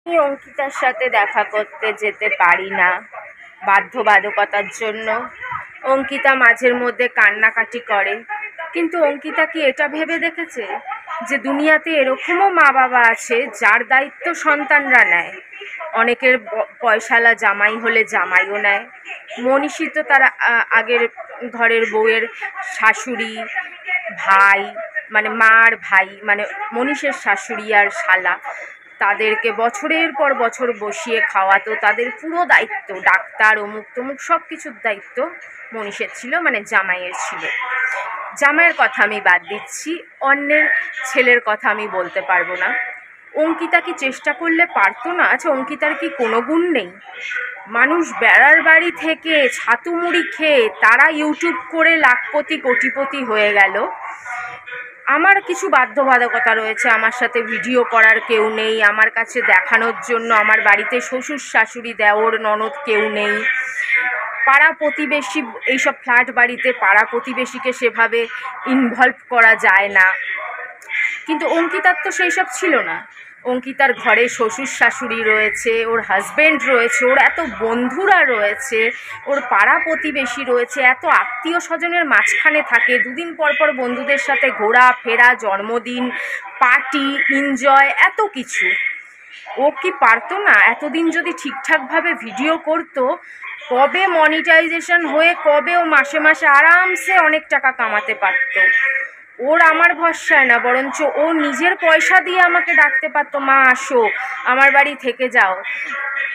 আমি অঙ্কিতার সাথে দেখা করতে যেতে পারি না বাধ্যবাধকতার জন্য। অঙ্কিতা মাঝের মধ্যে কান্নাকাটি করে, কিন্তু অঙ্কিতা কি এটা ভেবে দেখেছে যে দুনিয়াতে এরকমও মা বাবা আছে যার দায়িত্ব সন্তানরা নেয়? অনেকের পয়সালা জামাই হলে জামাইও নেয়। মনীষী তো তার আগের ঘরের বউয়ের শাশুড়ি ভাই, মানে মার ভাই, মানে মনীষের শাশুড়ি আর শালা, তাদেরকে বছরের পর বছর বসিয়ে খাওয়াতো, তাদের পুরো দায়িত্ব, ডাক্তার অমুক তমুক সব কিছুর দায়িত্ব মনীষের ছিল, মানে জামাইয়ের ছিল। জামাইয়ের কথা আমি বাদ দিচ্ছি, অন্যের ছেলের কথা আমি বলতে পারবো না। অঙ্কিতা কি চেষ্টা করলে পারতো না? আচ্ছা, অঙ্কিতার কি কোনো গুণ নেই? মানুষ বেড়ার বাড়ি থেকে ছাতু মুড়ি খেয়ে তারা ইউটিউব করে লাখপতি কোটিপতি হয়ে গেল। আমার কিছু বাধ্যবাধকতা রয়েছে, আমার সাথে ভিডিও করার কেউ নেই, আমার কাছে দেখানোর জন্য আমার বাড়িতে শ্বশুর শাশুড়ি দেওর ননদ কেউ নেই, পাড়া প্রতিবেশী, এইসব ফ্ল্যাট বাড়িতে পাড়া প্রতিবেশীকে সেভাবে ইনভলভ করা যায় না। কিন্তু অঙ্কিতার তো সেই সব ছিল না। অঙ্কিতার ঘরে শ্বশুর শাশুড়ি রয়েছে, ওর হাজব্যান্ড রয়েছে, ওর এত বন্ধুরা রয়েছে, ওর পাড়া প্রতিবেশী রয়েছে, এত আত্মীয় স্বজনের মাঝখানে থাকে, দুদিন পর পর বন্ধুদের সাথে ঘোরা ফেরা, জন্মদিন পার্টি, এনজয়, এত কিছু। ও কি পারতো না? এতদিন যদি ঠিকঠাকভাবে ভিডিও করতো, কবে মনিটাইজেশন হয়ে কবে ও মাসে মাসে আরামসে অনেক টাকা কামাতে পারতো। ওর আমার ভরসায় না, বরঞ্চ ও নিজের পয়সা দিয়ে আমাকে ডাকতে পারতো, মা আসো আমার বাড়ি থেকে যাও।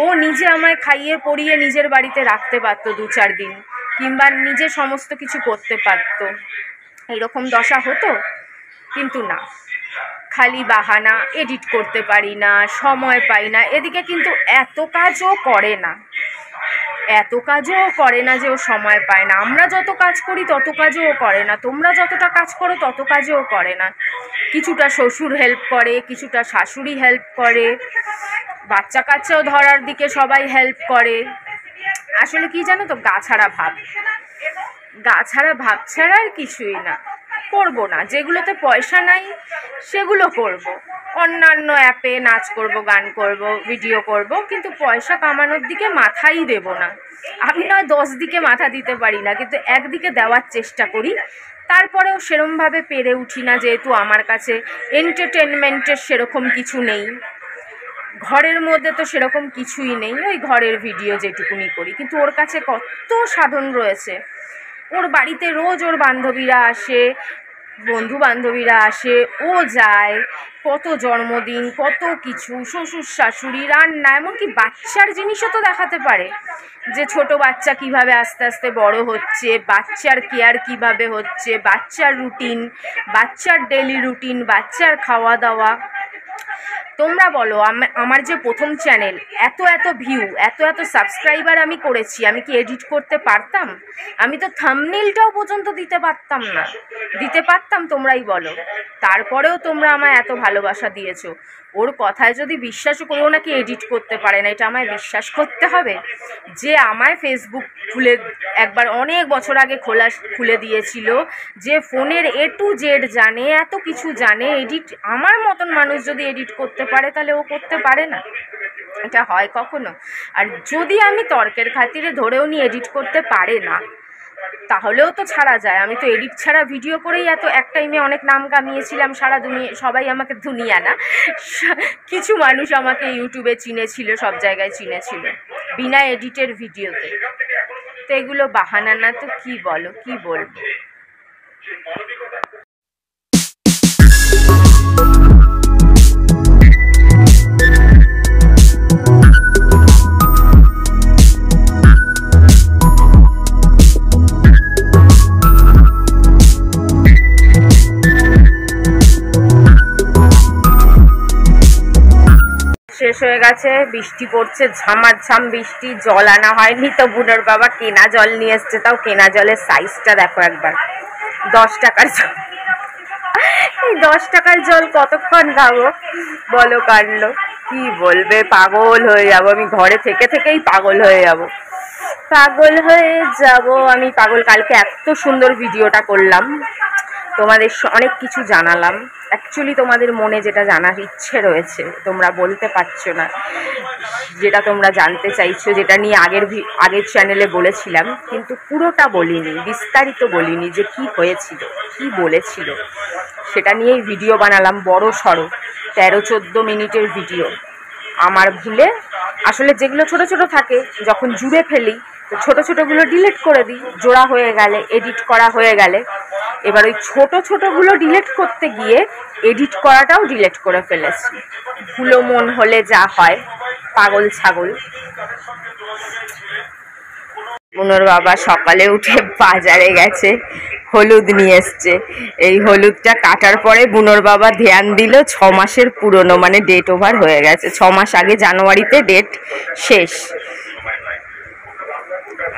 ও নিজে আমায় খাইয়ে পরিয়ে নিজের বাড়িতে রাখতে পারতো 2-4 দিন, কিংবা নিজে সমস্ত কিছু করতে পারতো। এরকম দশা হতো, কিন্তু না, খালি বাহানা, এডিট করতে পারি না, সময় পাই না। এদিকে কিন্তু এত কাজও করে না, এত কাজও করে না যে ও সময় পায় না। আমরা যত কাজ করি তত কাজও ও করে না, তোমরা যতটা কাজ করো তত কাজও ও করে না। কিছুটা শ্বশুর হেল্প করে, কিছুটা শাশুড়ি হেল্প করে, বাচ্চা কাচ্চাও ধরার দিকে সবাই হেল্প করে। আসলে কি জানো তো, গা ছাড়া ভাব, গা ছাড়া ভাব ছাড়া আর কিছুই না। করবো না, যেগুলোতে পয়সা নাই সেগুলো করব। অন্যান্য অ্যাপে নাচ করব, গান করব, ভিডিও করব, কিন্তু পয়সা কামানোর দিকে মাথাই দেব না। আমি নয় 10 দিকে মাথা দিতে পারি না, কিন্তু একদিকে দেওয়ার চেষ্টা করি। তারপরেও সেরমভাবে পেরে উঠি না, যেহেতু আমার কাছে এন্টারটেনমেন্টের সেরকম কিছু নেই। ঘরের মধ্যে তো সেরকম কিছুই নেই, ওই ঘরের ভিডিও যেটুকুনি করি। কিন্তু ওর কাছে কত সাধন রয়েছে। ওর বাড়িতে রোজ ওর বান্ধবীরা আসে, বন্ধু বান্ধবীরা আসে, ও যায়, কত জন্মদিন, কত কিছু, শ্বশুর শাশুড়ি, রান্না, এমনকি বাচ্চার জিনিসও তো দেখাতে পারে, যে ছোট বাচ্চা কিভাবে আস্তে আস্তে বড় হচ্ছে, বাচ্চার কেয়ার কিভাবে হচ্ছে, বাচ্চার রুটিন, বাচ্চার ডেলি রুটিন, বাচ্চার খাওয়া দাওয়া। তোমরা বলো, আমার যে প্রথম চ্যানেল, এত এত ভিউ, এত এত সাবস্ক্রাইবার আমি করেছি, আমি কি এডিট করতে পারতাম? আমি তো থাম্বনেইলটাও পর্যন্ত দিতে পারতাম না। দিতে পারতাম? তোমরাই বলো। তারপরেও তোমরা আমায় এত ভালোবাসা দিয়েছো। ওর কথায় যদি বিশ্বাসও করেও নাকি এডিট করতে পারে না, এটা আমায় বিশ্বাস করতে হবে? যে আমায় ফেসবুক একবার অনেক বছর আগে খুলে দিয়েছিল, যে ফোনের A to Z জানে, এত কিছু জানে, এডিট আমার মতন মানুষ যদি এডিট করতে পারে, তাহলে ও করতে পারে না? এটা হয় কখনো? আর যদি আমি তর্কের খাতিরে ধরেও নি এডিট করতে পারে না, তাহলেও তো ছাড়া যায়। আমি তো এডিট ছাড়া ভিডিও করেই এত এক টাইমে অনেক নাম কামিয়েছিলাম। সারা দুনিয়া সবাই আমাকে, দুনিয়া না, কিছু মানুষ আমাকে ইউটিউবে চিনেছিল, সব জায়গায় চিনেছিল বিনা এডিটের ভিডিওতে। তো এগুলো বাহানা না তো কি বলো, কি বলবো? শেষ হয়ে গেছে, বৃষ্টি পড়ছে, ঝামাঝাম বৃষ্টি। জল আনা হয়নি, তো বুনোর বাবা কেনা জল নিয়ে এসছে। তাও কেনা জলের সাইজটা দেখো একবার, 10 টাকার জল। এই 10 টাকার জল কতক্ষণ খাবো বলো কাটলো? কি বলবে, পাগল হয়ে যাবো আমি, ঘরে থেকে থেকেই পাগল হয়ে যাবো, পাগল হয়ে যাব আমি, পাগল। কালকে এত সুন্দর ভিডিওটা করলাম, তোমাদের অনেক কিছু জানালাম। অ্যাকচুয়ালি তোমাদের মনে যেটা জানার ইচ্ছে রয়েছে তোমরা বলতে পারছো না, যেটা তোমরা জানতে চাইছো, যেটা নিয়ে আগের চ্যানেলে বলেছিলাম, কিন্তু পুরোটা বলিনি, বিস্তারিত বলিনি যে কি হয়েছিল, কি বলেছিল, সেটা নিয়েই ভিডিও বানালাম বড় সড়ো 13-14 মিনিটের ভিডিও। আমার ভুলে আসলে যেগুলো ছোট ছোট থাকে যখন জুড়ে ফেলি তো ছোট ছোটগুলো ডিলিট করে দিই, জোড়া হয়ে গেলে, এডিট করা হয়ে গেলে। এবার ওই ছোট ছোটগুলো ডিলিট করতে গিয়ে এডিট করাটাও ডিলিট করে ফেলেছি। ভুলো মন হলে যা হয়, পাগল ছাগল। বুনোর বাবা সকালে উঠে বাজারে গেছে, হলুদ নিয়ে এসছে। এই হলুদটা কাটার পরে বুনোর বাবা ধ্যান দিল 6 মাসের পুরনো, মানে ডেট ওভার হয়ে গেছে। 6 মাস আগে জানুয়ারিতে ডেট শেষ।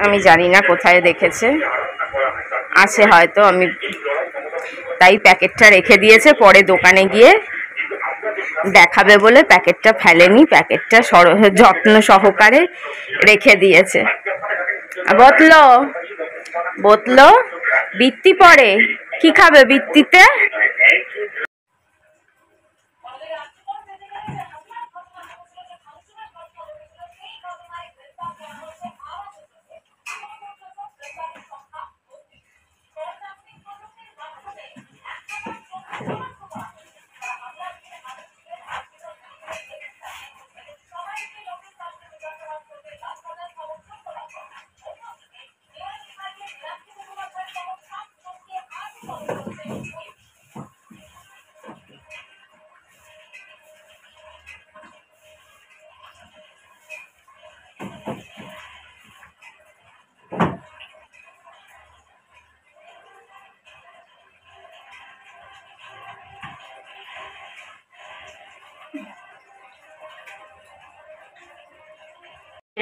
আমি জানি না কোথায় দেখেছে, আছে হয়তো, আমি তাই প্যাকেটটা রেখে দিয়েছে, পরে দোকানে গিয়ে দেখাবে বলে প্যাকেটটা ফেলেনি, প্যাকেটটা যত্ন সহকারে রেখে দিয়েছে। বোতলো বোতলো বৃত্তি পড়ে, কি খাবে বৃত্তিতে?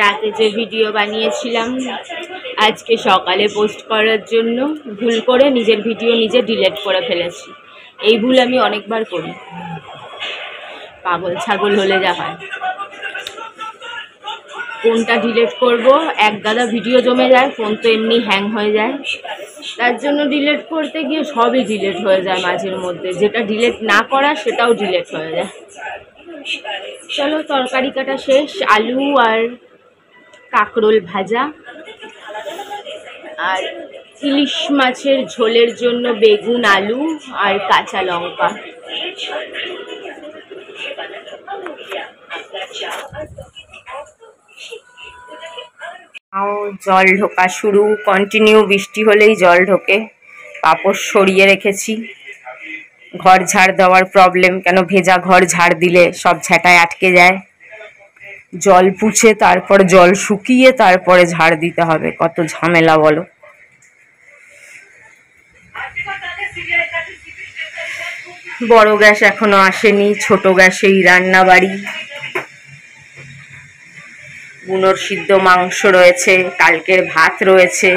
রাতে যে ভিডিও বানিয়েছিলাম আজকে সকালে পোস্ট করার জন্য ভুল করে নিজের ভিডিও নিজে ডিলিট করে ফেলেছি। এই ভুল আমি অনেকবার করি, পাগল ছাগল হলে যা হয়। কোনটা ডিলিট করব, এক গাদা ভিডিও জমে যায়, ফোন তো এমনি হ্যাং হয়ে যায়, তার জন্য ডিলিট করতে গিয়ে সবই ডিলিট হয়ে যায় মাঝের মধ্যে। যেটা ডিলিট না করা সেটাও ডিলিট হয়ে যায়। চলো, তরকারি কাটা শেষ, আলু আর কাঁকরোল ভাজা, আর ইলিশ মাছের ঝোলের জন্য বেগুন, আলু আর কাঁচা লঙ্কা। জল ঢোকা শুরু, কন্টিনিউ বৃষ্টি হলেই জল ঢোকে। পাপড় সরিয়ে রেখেছি, ঘর ঝাড় দেওয়ার প্রবলেম, কেন ভেজা ঘর ঝাড় দিলে সব ঝেঁটায় আটকে যায়। জল পুছে তারপর জল শুকিয়ে তারপরে ঝাড় দিতে হবে, কত ঝামেলা বলো। বড় গ্যাস এখনো আসেনি, ছোট গ্যাসেই রান্না বাড়ি। বুনোর সিদ্ধ মাংস রয়েছে, কালকের ভাত রয়েছে।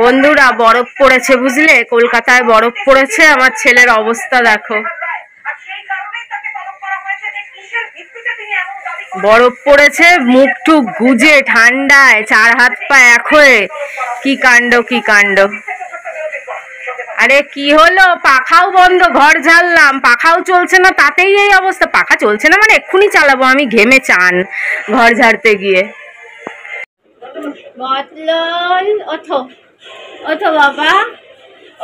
বন্ধুরা, বরফ পড়েছে বুঝলে, কলকাতায় বরফ পড়েছে। আমার ছেলের অবস্থা দেখো, বরফ পড়েছে, মুখ টুক গুজে ঠান্ডায়, 4 হাত পা এক হয়ে, কি কাণ্ড কি কাণ্ড। আরে কি হলো, পাখাও বন্ধ, ঘর ঝাড়লাম, পাখাও চলছে না, তাতেই এই অবস্থা। পাখা চলছে না মানে এক্ষুনি চালাবো, আমি ঘেমে চান ঘর ঝাড়তে গিয়ে। বদলল, ওঠো ওঠো বাবা।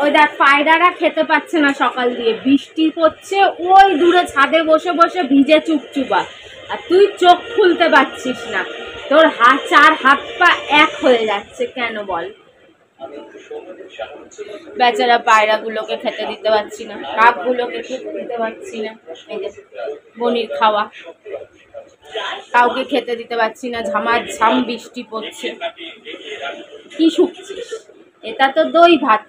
ওই দেখ, পায়রারা খেতে পাচ্ছে না সকাল দিয়ে, বৃষ্টি পড়ছে, ওই দূরে ছাদে বসে বসে ভিজে চুপচুপা, আর তুই চোখ খুলতে পারছিস না। তোর চার হাত পা এক হয়ে যাচ্ছে কেন বল? বেচারা পায়রাগুলোকে খেতে দিতে পারছি না, কাকগুলোকে খেতে দিতে পারছি না, এই যে বনির খাওয়া, কাউকে খেতে দিতে পারছি না, ঝামাঝাম বৃষ্টি পড়ছে। কি শুকছিস? এটা তো দই ভাত,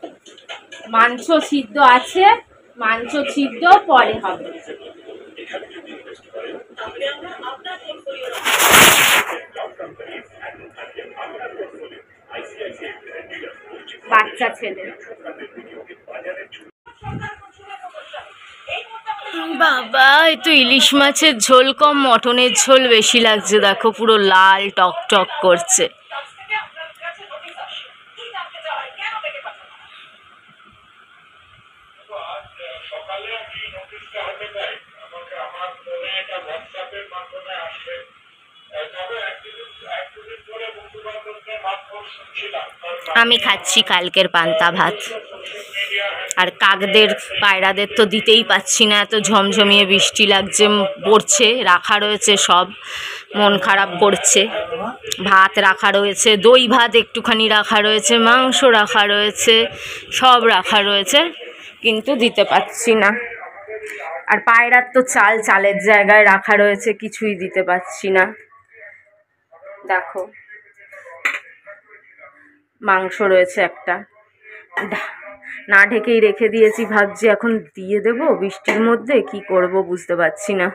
মাংস সিদ্ধ আছে, মাংস সিদ্ধ পরে হবে। বাচ্চা ছেলে, বাবা এই তো ইলিশ মাছের ঝোল কম মটনের ঝোল বেশি লাগছে, দেখো পুরো লাল টক টক করছে। আমি খাচ্ছি কালকের পান্তা ভাত, আর কাকদের পায়রাদের তো দিতেই পাচ্ছি না, এত ঝমঝমিয়ে বৃষ্টি লাগছে, পড়ছে, রাখা রয়েছে সব, মন খারাপ করছে। ভাত রাখা রয়েছে, দই ভাত একটুখানি রাখা রয়েছে, মাংস রাখা রয়েছে, সব রাখা রয়েছে, কিন্তু দিতে পাচ্ছি না। আর পায়রার তো চালের জায়গায় রাখা রয়েছে, কিছুই দিতে পাচ্ছি না। দেখো মাংস রয়েছে একটা, না ঢেকেই রেখে দিয়েছি, ভাবছি এখন দিয়ে দেবো বৃষ্টির মধ্যে, কি করব বুঝতে পারছি না।